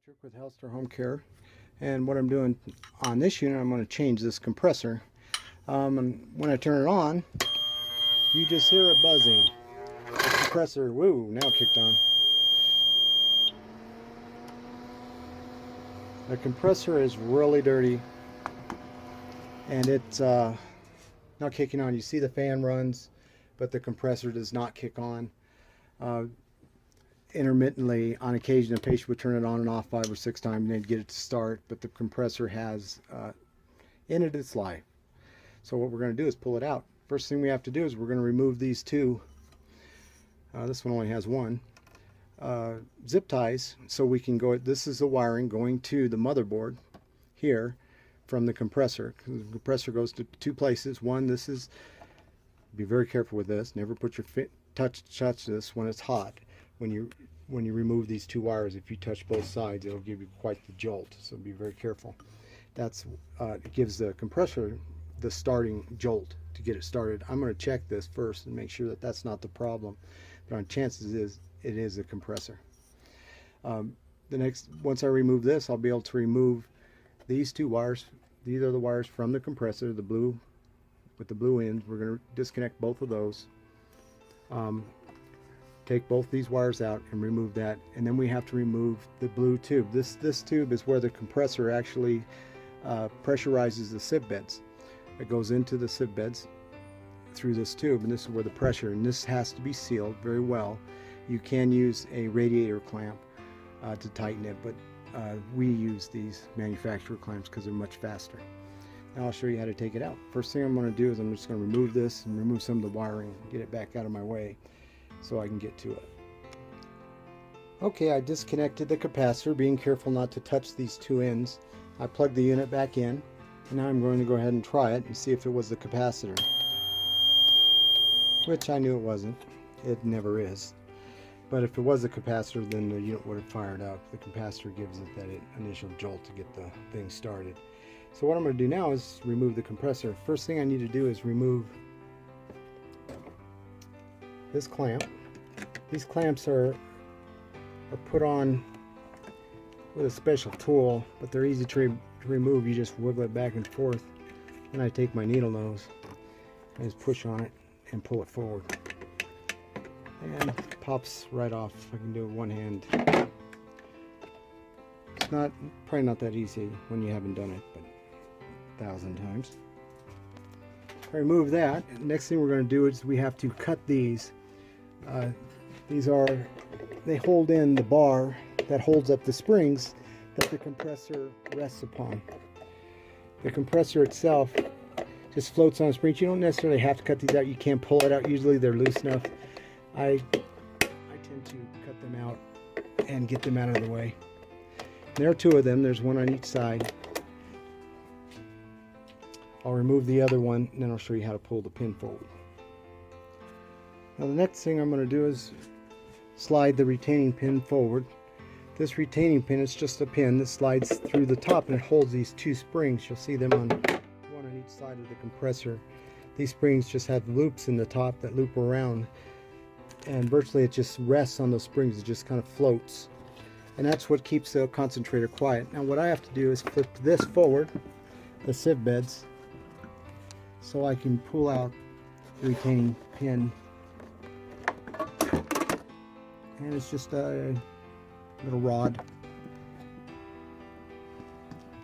Electric with Helster Home Care, and what I'm doing on this unit, I'm going to change this compressor. And when I turn it on, you just hear it buzzing. The compressor, woo, now kicked on. The compressor is really dirty, and it's not kicking on. You see the fan runs, but the compressor does not kick on. Intermittently, on occasion, a patient would turn it on and off 5 or 6 times and they'd get it to start, but the compressor has ended its life. So what we're going to do is pull it out. First thing we have to do is we're going to remove these two, this one only has one, zip ties, so we can go, this is the wiring going to the motherboard here from the compressor. The compressor goes to 2 places. One, this is, be very careful with this, never put your touch this when it's hot. When you remove these 2 wires, if you touch both sides, it'll give you quite the jolt, so be very careful. That's it gives the compressor the starting jolt to get it started. I'm going to check this first and make sure that that's not the problem, but on chances is it is a compressor. Once I remove this, I'll be able to remove these 2 wires. These are the wires from the compressor, the blue with the blue ends. We're going to disconnect both of those. Take both these wires out and remove that, and then we have to remove the blue tube. This tube is where the compressor actually pressurizes the sieve beds. It goes into the sieve beds through this tube, and this is where the pressure, and this has to be sealed very well. You can use a radiator clamp to tighten it, but we use these manufacturer clamps because they're much faster. Now I'll show you how to take it out. First thing I'm going to do is I'm just going to remove this and remove some of the wiring, get it back out of my way so I can get to it. Okay, I disconnected the capacitor, being careful not to touch these 2 ends. I plugged the unit back in, and now I'm going to go ahead and try it and see if it was the capacitor, which I knew it wasn't. It never is. But if it was the capacitor, then the unit would have fired up. The capacitor gives it that initial jolt to get the thing started. So what I'm going to do now is remove the compressor. First thing I need to do is remove this clamp. These clamps are put on with a special tool, but they're easy to remove. You just wiggle it back and forth, and I take my needle nose and just push on it and pull it forward, and it pops right off. I can do it with one hand. It's probably not that easy when you haven't done it, but 1,000 times. I remove that. Next thing we're going to do is we have to cut these. They hold in the bar that holds up the springs that the compressor rests upon. The compressor itself just floats on springs. You don't necessarily have to cut these out. You can pull it out. Usually they're loose enough. I tend to cut them out and get them out of the way. There are 2 of them. There's one on each side. I'll remove the other one, and then I'll show you how to pull the pin forward. Now the next thing I'm going to do is slide the retaining pin forward. This retaining pin is just a pin that slides through the top, and it holds these 2 springs. You'll see them one on each side of the compressor. These springs just have loops in the top that loop around, and virtually it just rests on those springs. It just kind of floats, and that's what keeps the concentrator quiet. Now what I have to do is flip this forward, the sieve beds, so I can pull out the retaining pin. And it's just a little rod.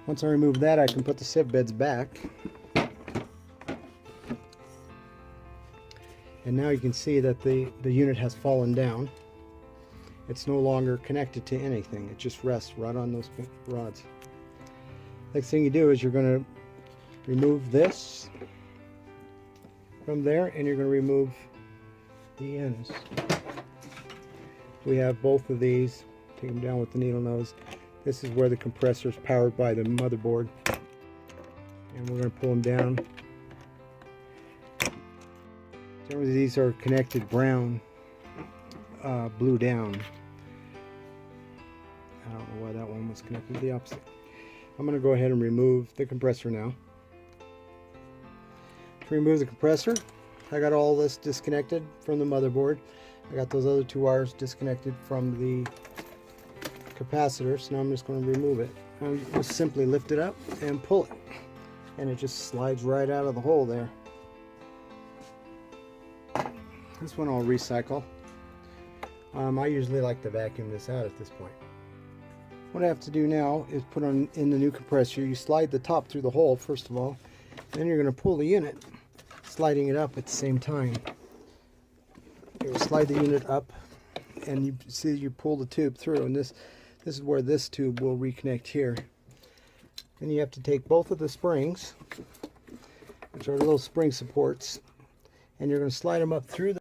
Once I remove that, I can put the sieve beds back. And now you can see that the unit has fallen down. It's no longer connected to anything. It just rests right on those rods. Next thing you do is you're going to remove this from there, and you're going to remove the ends. We have both of these. Take them down with the needle nose. This is where the compressor is powered by the motherboard, and we're going to pull them down. Generally these are connected brown, blue down. I don't know why that one was connected to the opposite. I'm going to go ahead and remove the compressor now. To remove the compressor, I got all this disconnected from the motherboard. I got those other 2 wires disconnected from the capacitor, so now I'm just going to remove it. I'll just simply lift it up and pull it, and it just slides right out of the hole there. This one I'll recycle. I usually like to vacuum this out at this point. What I have to do now is put on in the new compressor. You slide the top through the hole first of all, then you're going to pull the unit, sliding it up at the same time. You slide the unit up, and you see you pull the tube through, and this is where this tube will reconnect here. Then you have to take both of the springs, which are little spring supports, and you're going to slide them up through the